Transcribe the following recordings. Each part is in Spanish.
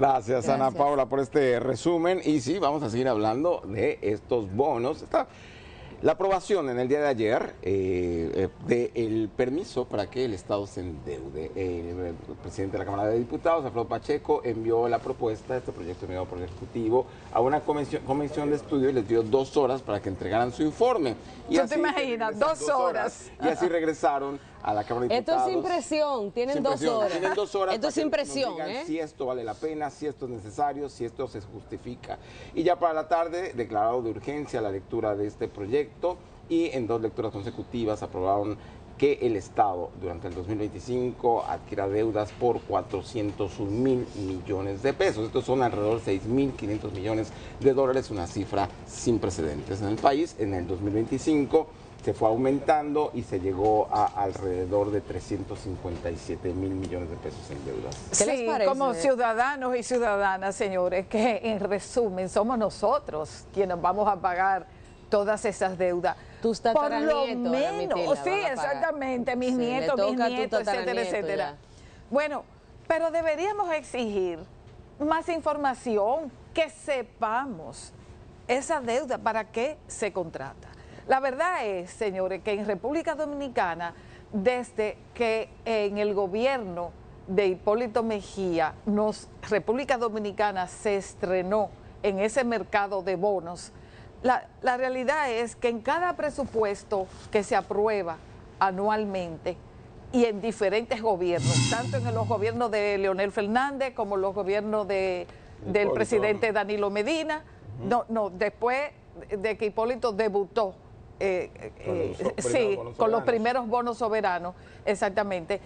Gracias, Ana Paula, por este resumen. Y sí, vamos a seguir hablando de estos bonos. La aprobación en el día de ayer del permiso para que el Estado se endeude. El presidente de la Cámara de Diputados, Alfredo Pacheco, envió la propuesta, este proyecto enviado por el Ejecutivo, a una comisión de estudio y les dio 2 horas para que entregaran su informe. Y ¿Tú te imaginas? 2 horas. Y así regresaron a la Cámara de Diputados. Esto es sin presión, tienen 2 horas. Tienen 2 horas. Esto es sin presión, si esto vale la pena, si esto es necesario, si esto se justifica. Y ya para la tarde, declarado de urgencia la lectura de este proyecto y en 2 lecturas consecutivas aprobaron que el Estado durante el 2025 adquiera deudas por 401.000 millones de pesos. Estos son alrededor de 6.500 millones de dólares, una cifra sin precedentes en el país. En el 2025 se fue aumentando y se llegó a alrededor de 357.000 millones de pesos en deudas. ¿Qué les parece? Como ciudadanos y ciudadanas, señores, que en resumen somos nosotros quienes vamos a pagar todas esas deudas. Tus por lo menos, sí, exactamente, mis nietos, etcétera, etcétera. Bueno, pero deberíamos exigir más información, que sepamos esa deuda, para qué se contrata. La verdad es, señores, que en República Dominicana, desde que en el gobierno de Hipólito Mejía, República Dominicana se estrenó en ese mercado de bonos, la realidad es que en cada presupuesto que se aprueba anualmente y en diferentes gobiernos, tanto en los gobiernos de Leonel Fernández como en los gobiernos del presidente Danilo Medina, después de que Hipólito debutó, con los primeros bonos soberanos, exactamente,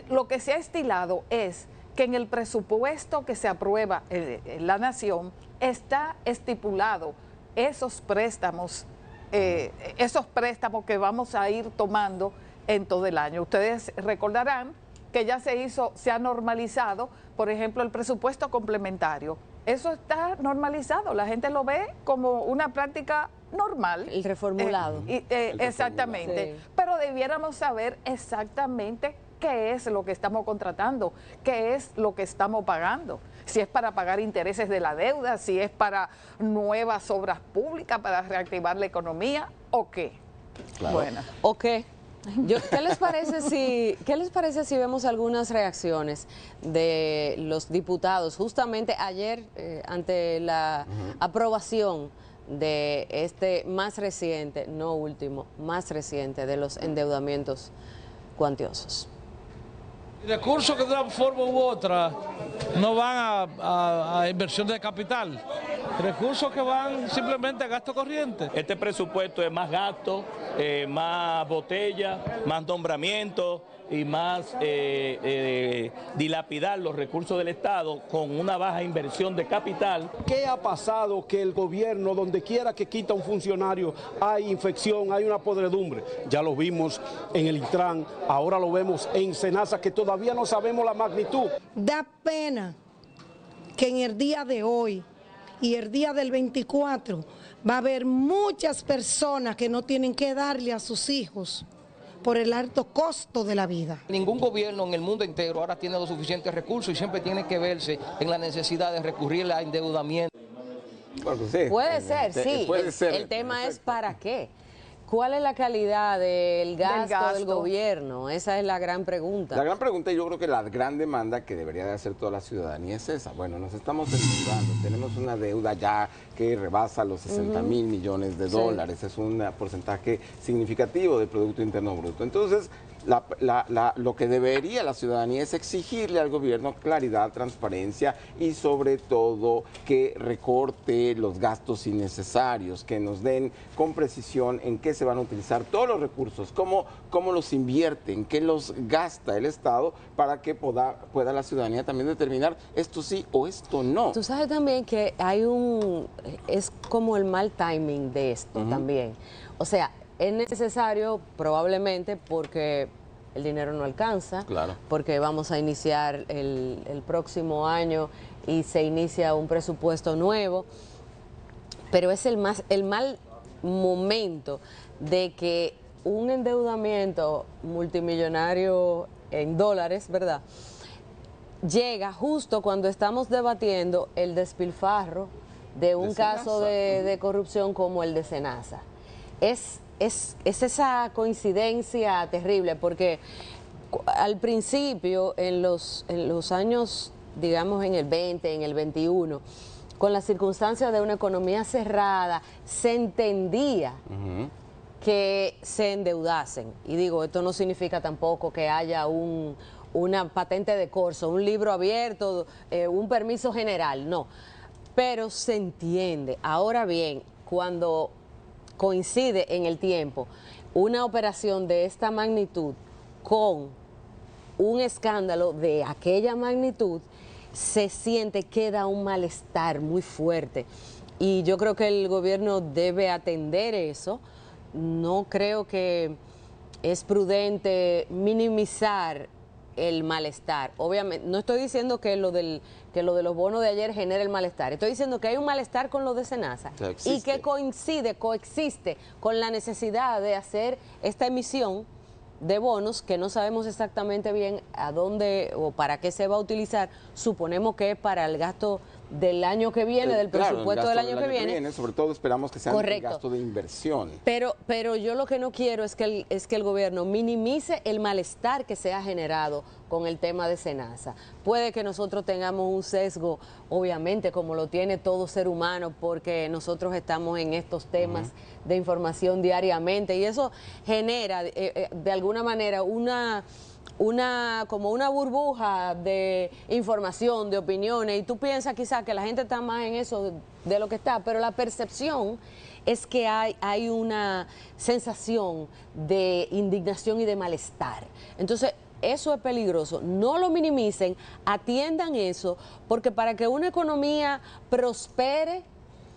lo que se ha estilado es que en el presupuesto que se aprueba en la nación está estipulado esos préstamos que vamos a ir tomando en todo el año. Ustedes recordarán que ya se ha normalizado, por ejemplo, el presupuesto complementario. Eso está normalizado, la gente lo ve como una práctica normal. El reformulado. Exactamente. Sí. Pero debiéramos saber exactamente qué es lo que estamos contratando, qué es lo que estamos pagando. Si es para pagar intereses de la deuda, si es para nuevas obras públicas, para reactivar la economía, o qué. Claro. Bueno. ¿O qué? ¿Qué les parece si vemos algunas reacciones de los diputados justamente ayer ante la aprobación de este más reciente, no último, más reciente de los endeudamientos cuantiosos? Recursos que de una forma u otra no van a inversión de capital, recursos que van simplemente a gasto corriente. Este presupuesto es más gasto, más botella, más nombramiento y más dilapidar los recursos del Estado con una baja inversión de capital. ¿Qué ha pasado? Que el gobierno, donde quiera que quita un funcionario, hay infección, hay una podredumbre. Ya lo vimos en el Intran, ahora lo vemos en Senasa, que todavía no sabemos la magnitud. Da pena que en el día de hoy y el día del 24 va a haber muchas personas que no tienen que darle a sus hijos por el alto costo de la vida. Ningún gobierno en el mundo entero ahora tiene los suficientes recursos y siempre tiene que verse en la necesidad de recurrir al endeudamiento. Bueno, sí, puede ser, sí. Puede ser. El tema es ¿para qué? ¿Cuál es la calidad del gasto del gobierno? Esa es la gran pregunta. La gran pregunta, y yo creo que la gran demanda que debería de hacer toda la ciudadanía es esa. Bueno, nos estamos endeudando, tenemos una deuda ya que rebasa los 60.000 millones de dólares. Sí. Es un porcentaje significativo del Producto Interno Bruto. Entonces, lo que debería la ciudadanía es exigirle al gobierno claridad, transparencia y sobre todo que recorte los gastos innecesarios, que nos den con precisión en qué se van a utilizar todos los recursos, cómo los invierten, qué los gasta el Estado para que pueda la ciudadanía también determinar esto sí o esto no. Tú sabes también que es como el mal timing de esto también. O sea, es necesario probablemente porque el dinero no alcanza, claro, porque vamos a iniciar el próximo año y se inicia un presupuesto nuevo, pero es el mal momento de que un endeudamiento multimillonario en dólares, ¿verdad?, llega justo cuando estamos debatiendo el despilfarro de un caso de corrupción como el de Senasa. Es esa coincidencia terrible, porque al principio, en los años, digamos en el 20, en el 21, con las circunstancias de una economía cerrada, se entendía que se endeudasen. Y digo, esto no significa tampoco que haya una patente de corso, un libro abierto, un permiso general, no. Pero se entiende. Ahora bien, cuando coincide en el tiempo una operación de esta magnitud con un escándalo de aquella magnitud, se siente, queda un malestar muy fuerte. Y yo creo que el gobierno debe atender eso. No creo que es prudente minimizar el malestar. Obviamente, no estoy diciendo que lo de los bonos de ayer genere el malestar. Estoy diciendo que hay un malestar con lo de Senasa y que coexiste con la necesidad de hacer esta emisión de bonos que no sabemos exactamente bien a dónde o para qué se va a utilizar. Suponemos que es para el gasto del año que viene, del presupuesto del año que viene. Sobre todo esperamos que sea un gasto de inversión. Pero yo lo que no quiero es que el gobierno minimice el malestar que se ha generado con el tema de Senasa. Puede que nosotros tengamos un sesgo, obviamente, como lo tiene todo ser humano, porque nosotros estamos en estos temas de información diariamente, y eso genera de alguna manera como una burbuja de información, de opiniones, y tú piensas quizás que la gente está más en eso de lo que está, pero la percepción es que hay una sensación de indignación y de malestar. Entonces, eso es peligroso. No lo minimicen, atiendan eso, porque para que una economía prospere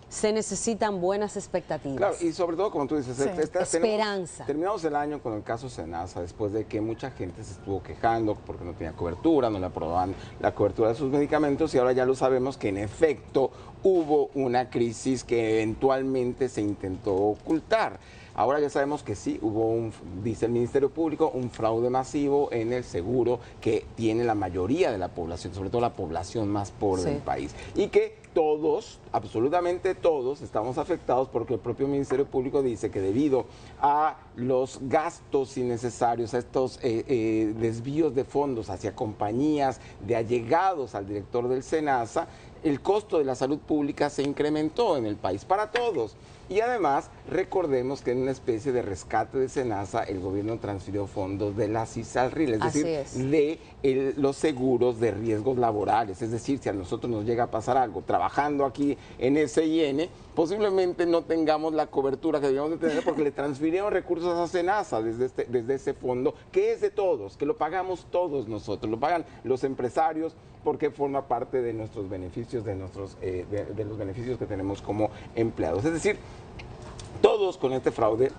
se necesitan buenas expectativas. Claro, y sobre todo, como tú dices, esperanza. Terminamos el año con el caso Senasa, después de que mucha gente se estuvo quejando porque no tenía cobertura, no le aprobaban la cobertura de sus medicamentos, y ahora ya lo sabemos que en efecto hubo una crisis que eventualmente se intentó ocultar. Ahora ya sabemos que sí, hubo dice el Ministerio Público, un fraude masivo en el seguro que tiene la mayoría de la población, sobre todo la población más pobre del país. Y que todos, absolutamente todos, estamos afectados porque el propio Ministerio Público dice que debido a los gastos innecesarios, a estos desvíos de fondos hacia compañías de allegados al director del Senasa, el costo de la salud pública se incrementó en el país para todos. Y además, recordemos que en una especie de rescate de Senasa, el gobierno transfirió fondos de la CISALRIL, es decir, de los seguros de riesgos laborales. Es decir, si a nosotros nos llega a pasar algo trabajando aquí en SIN, posiblemente no tengamos la cobertura que debíamos de tener porque le transfirieron recursos a Senasa desde ese fondo, que es de todos, que lo pagamos todos nosotros, lo pagan los empresarios porque forma parte de nuestros beneficios, de los beneficios que tenemos como empleados. Es decir, todos con este fraude,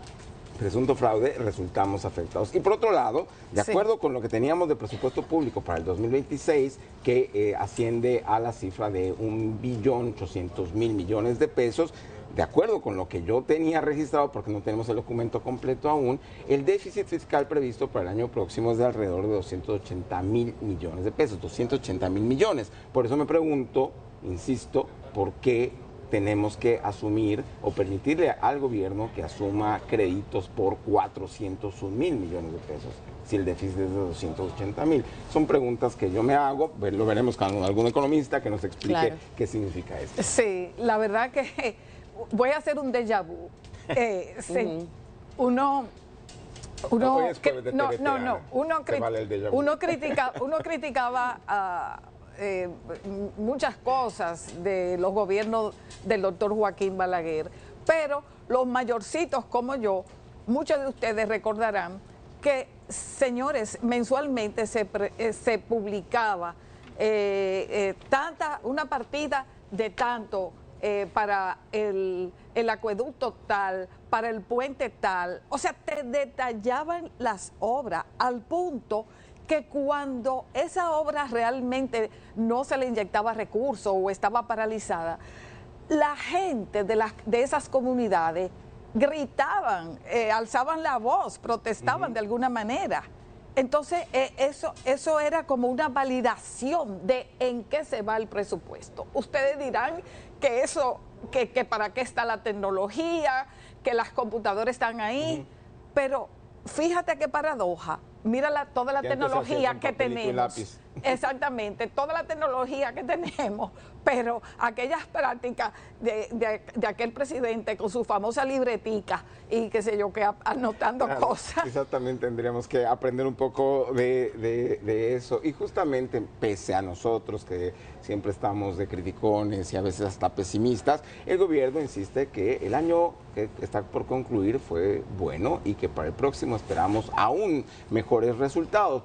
presunto fraude, resultamos afectados. Y por otro lado, de acuerdo con lo que teníamos de presupuesto público para el 2026, que asciende a la cifra de 1.800.000 millones de pesos, de acuerdo con lo que yo tenía registrado, porque no tenemos el documento completo aún, el déficit fiscal previsto para el año próximo es de alrededor de 280.000 millones de pesos, 280.000 millones. Por eso me pregunto, insisto, ¿por qué tenemos que asumir o permitirle al gobierno que asuma créditos por 401.000 millones de pesos si el déficit es de 280.000? Son preguntas que yo me hago, lo veremos con algún economista que nos explique qué significa esto. Sí, la verdad que voy a hacer un déjà vu. Uno criticaba muchas cosas de los gobiernos del doctor Joaquín Balaguer, pero los mayorcitos como yo, muchos de ustedes recordarán que, señores, mensualmente se publicaba una partida de tanto para el acueducto tal, para el puente tal, o sea, te detallaban las obras al punto que cuando esa obra realmente no se le inyectaba recursos o estaba paralizada, la gente de esas comunidades gritaban, alzaban la voz, protestaban de alguna manera. Entonces, eso era como una validación de en qué se va el presupuesto. Ustedes dirán que que para qué está la tecnología, que las computadoras están ahí, pero fíjate qué paradoja. Mira toda la tecnología que tenemos. Exactamente, toda la tecnología que tenemos, pero aquellas prácticas de aquel presidente con su famosa libretica y qué sé yo, que anotando cosas. Quizás también tendríamos que aprender un poco de eso. Y justamente, pese a nosotros que siempre estamos de criticones y a veces hasta pesimistas, el gobierno insiste que el año que está por concluir fue bueno y que para el próximo esperamos aún mejores resultados.